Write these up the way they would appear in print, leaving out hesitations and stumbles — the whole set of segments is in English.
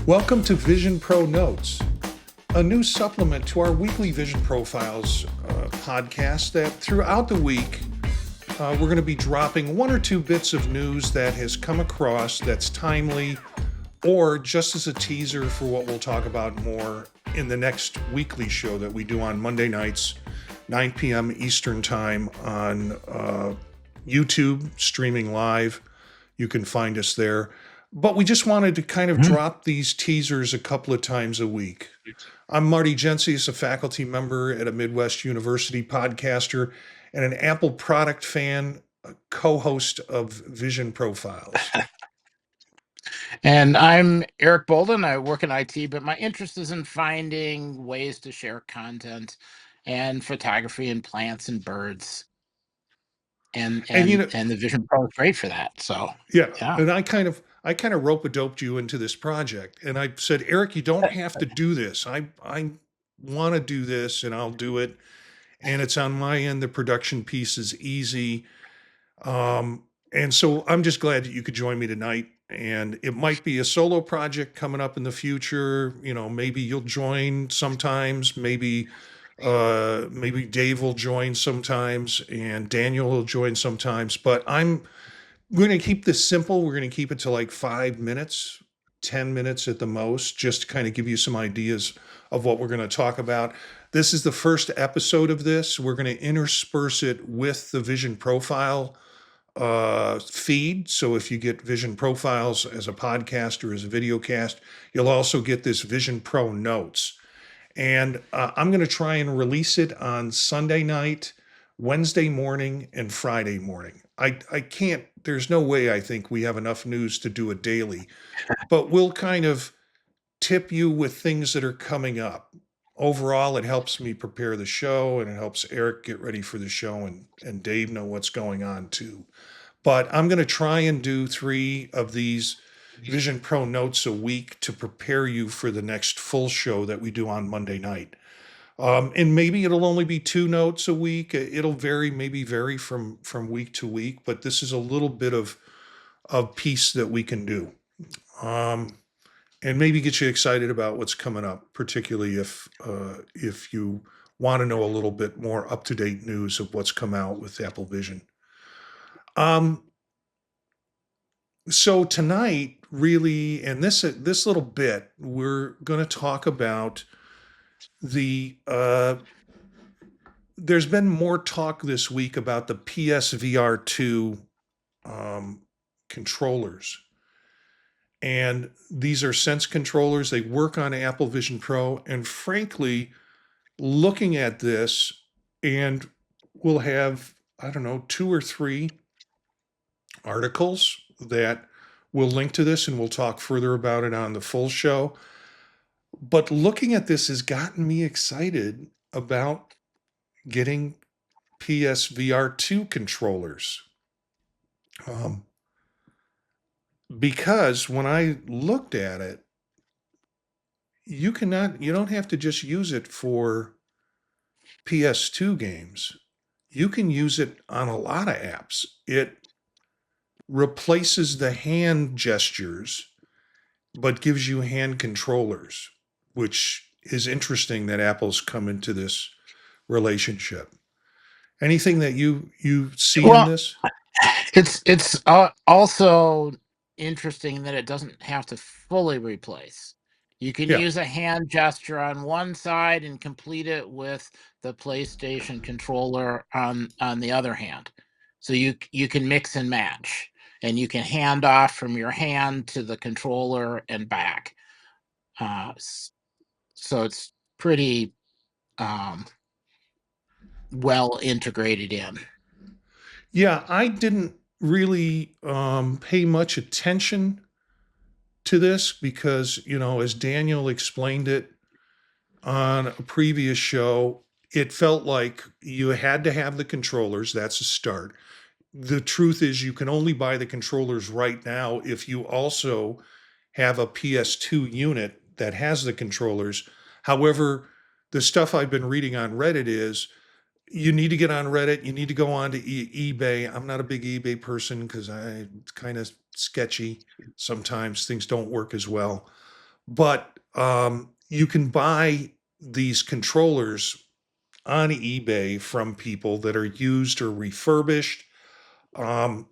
Welcome to Vision Pro Notes, a new supplement to our weekly Vision Profiles podcast that throughout the week we're going to be dropping one or two bits of news that has come across that's timely or just as a teaser for what we'll talk about more in the next weekly show that we do on Monday nights, 9 p.m. Eastern Time on YouTube, streaming live. You can find us there. But we just wanted to kind of drop these teasers a couple of times a week. I'm Marty Gensius, a faculty member at a Midwest University podcaster and an Apple product fan, a co-host of Vision Profiles. And I'm Eric Bolden. I work in IT, but my interest is in finding ways to share content and photography and plants and birds. And the Vision Pro is great for that. So yeah. And I kind of rope-a-doped you into this project. And I said, Eric, you don't have to do this. I want to do this and I'll do it. And it's on my end. The production piece is easy. And so I'm just glad that you could join me tonight. And it might be a solo project coming up in the future. You know, maybe you'll join sometimes. Maybe Dave will join sometimes, and Daniel will join sometimes. But we're going to keep this simple. We're going to keep it to like 5 minutes, 10 minutes at the most, just to kind of give you some ideas of what we're going to talk about. This is the first episode of this. We're going to intersperse it with the Vision Profile feed. So if you get Vision Profiles as a podcast or as a video cast, you'll also get this Vision Pro Notes. And I'm going to try and release it on Sunday night, Wednesday morning, and Friday morning. I can't, there's no way I think we have enough news to do it daily, but we'll kind of tip you with things that are coming up. Overall, it helps me prepare the show, and it helps Eric get ready for the show, and Dave know what's going on too. But I'm going to try and do 3 of these Vision Pro Notes a week to prepare you for the next full show that we do on Monday night. And maybe it'll only be 2 notes a week. It'll maybe vary from week to week, but this is a little bit of piece that we can do. And maybe get you excited about what's coming up, particularly if you want to know a little bit more up-to-date news of what's come out with Apple Vision. So tonight, really, and this little bit, we're going to talk about there's been more talk this week about the PSVR2 controllers. And these are Sense controllers. They work on Apple Vision Pro. And frankly, looking at this, and we'll have, 2 or 3 articles that will link to this, and we'll talk further about it on the full show. But looking at this has gotten me excited about getting PSVR2 controllers. Because when I looked at it, you don't have to just use it for PS2 games. You can use it on a lot of apps. It replaces the hand gestures, but gives you hand controllers, which is interesting that Apple's come into this relationship. Anything that you see in this? It's also interesting that it doesn't have to fully replace. You can use a hand gesture on one side and complete it with the PlayStation controller on the other hand. So you can mix and match, and you can hand off from your hand to the controller and back. So it's pretty well integrated in. Yeah, I didn't really pay much attention to this because, as Daniel explained it on a previous show, it felt like you had to have the controllers. That's a start. The truth is you can only buy the controllers right now if you also have a PS2 unit that has the controllers. However, the stuff I've been reading on Reddit is you need to get on Reddit. You need to go on to eBay. I'm not a big eBay person because it's kind of sketchy. Sometimes things don't work as well. But you can buy these controllers on eBay from people that are used or refurbished. Um,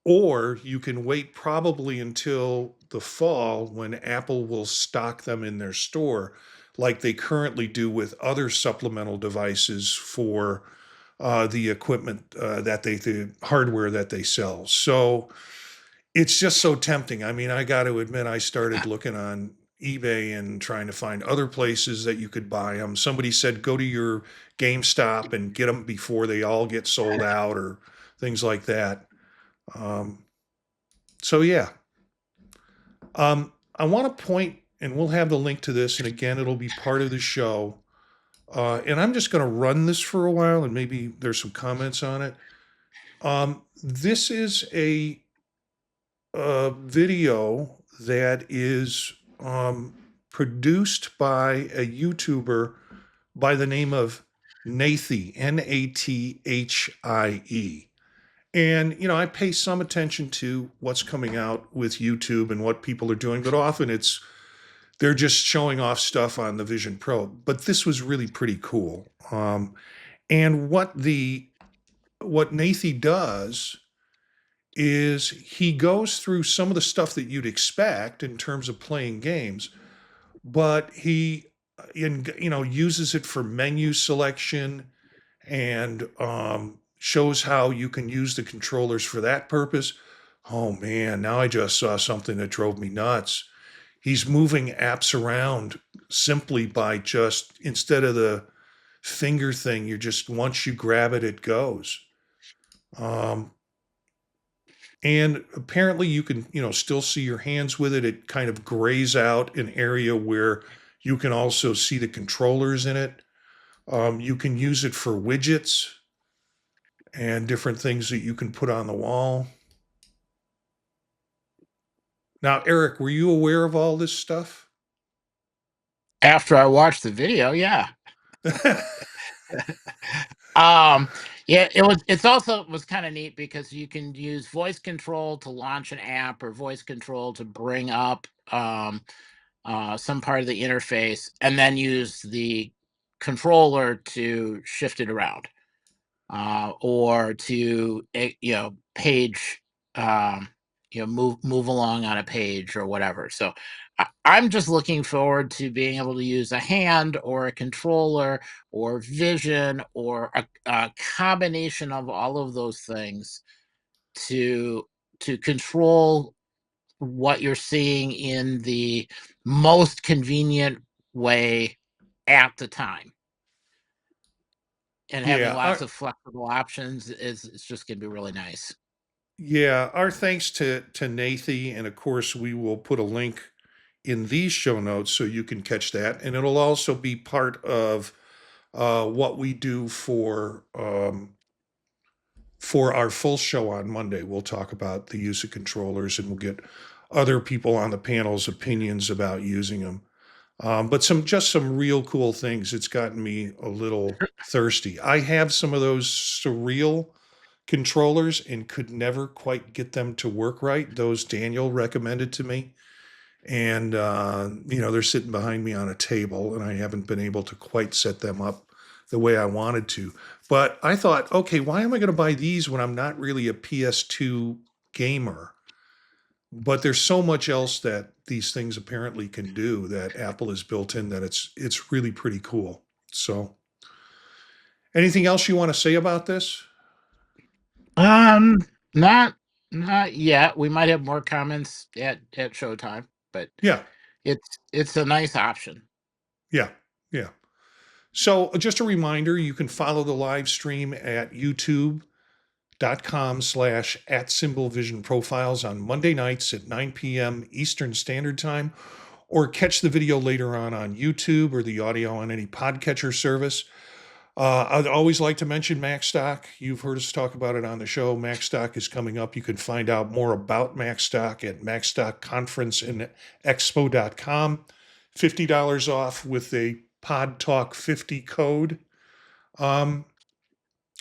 or you can wait probably until the fall when Apple will stock them in their store, like they currently do with other supplemental devices for the equipment the hardware that they sell. So it's just so tempting. I mean, I got to admit, I started looking on eBay and trying to find other places that you could buy them. Somebody said go to your GameStop and get them before they all get sold out or things like that. Um, so yeah, I want to point, and we'll have the link to this, and again, it'll be part of the show. And I'm just going to run this for a while, and maybe there's some comments on it. This is a video that is produced by a YouTuber by the name of Nathie, Nathie. And, I pay some attention to what's coming out with YouTube and what people are doing, but often they're just showing off stuff on the Vision Pro. But this was really pretty cool. And what Nathie does is he goes through some of the stuff that you'd expect in terms of playing games, but he uses it for menu selection and shows how you can use the controllers for that purpose. Oh man, now I just saw something that drove me nuts. He's moving apps around simply by just, instead of the finger thing, you're just, once you grab it, it goes. And apparently you can, still see your hands with it. It kind of grays out an area where you can also see the controllers in it. You can use it for widgets and different things that you can put on the wall. Now, Eric, were you aware of all this stuff? After I watched the video, yeah. Um, yeah, it's also was kind of neat because you can use voice control to launch an app or voice control to bring up some part of the interface, and then use the controller to shift it around, or to page, move along on a page or whatever. So I'm just looking forward to being able to use a hand or a controller or vision or a combination of all of those things to control what you're seeing in the most convenient way at the time. And having Yeah, lots of flexible options is just going to be really nice. yeah. Our thanks to Nathie, and of course we will put a link in these show notes so you can catch that, and it'll also be part of what we do for our full show on Monday. We'll talk about the use of controllers, and we'll get other people on the panel's opinions about using them. But some real cool things. It's gotten me a little thirsty. I have some of those surreal controllers and could never quite get them to work right. Those Daniel recommended to me. And, they're sitting behind me on a table, and I haven't been able to quite set them up the way I wanted to. But I thought, okay, why am I going to buy these when I'm not really a PS2 gamer? But there's so much else that these things apparently can do that Apple has built in that it's really pretty cool. So, anything else you want to say about this? Um, not not yet. We might have more comments at showtime, but Yeah, it's a nice option. yeah, yeah. So, just a reminder, you can follow the live stream at youtube.com/ at symbol vision profiles on Monday nights at 9 p.m. Eastern Standard Time, or catch the video later on YouTube or the audio on any podcatcher service. I'd always like to mention Macstock. You've heard us talk about it on the show. Macstock is coming up. You can find out more about Macstock at macstockconferenceandexpo.com. $50 off with a Pod Talk 50 code. Um,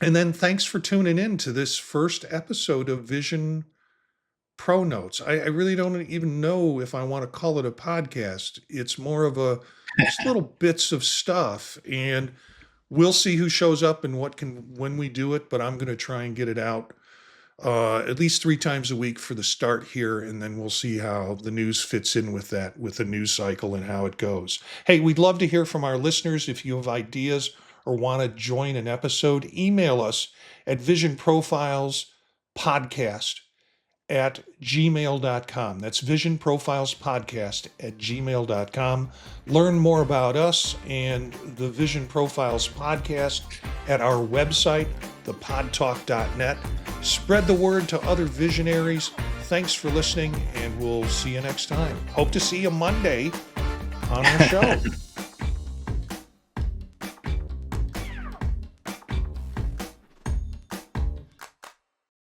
and then thanks for tuning in to this first episode of Vision ProNotes. I really don't even know if I want to call it a podcast. It's more of a just little bits of stuff, and we'll see who shows up and what can when we do it. But I'm going to try and get it out at least 3 times a week for the start here, and then we'll see how the news fits in with that, with the news cycle and how it goes. Hey, we'd love to hear from our listeners. If you have ideas or want to join an episode, email us at visionprofilespodcast@gmail.com. That's visionprofilespodcast@gmail.com. Learn more about us and the Vision Profiles podcast at our website, thepodtalk.net. Spread the word to other visionaries. Thanks for listening, and we'll see you next time. Hope to see you Monday on our show.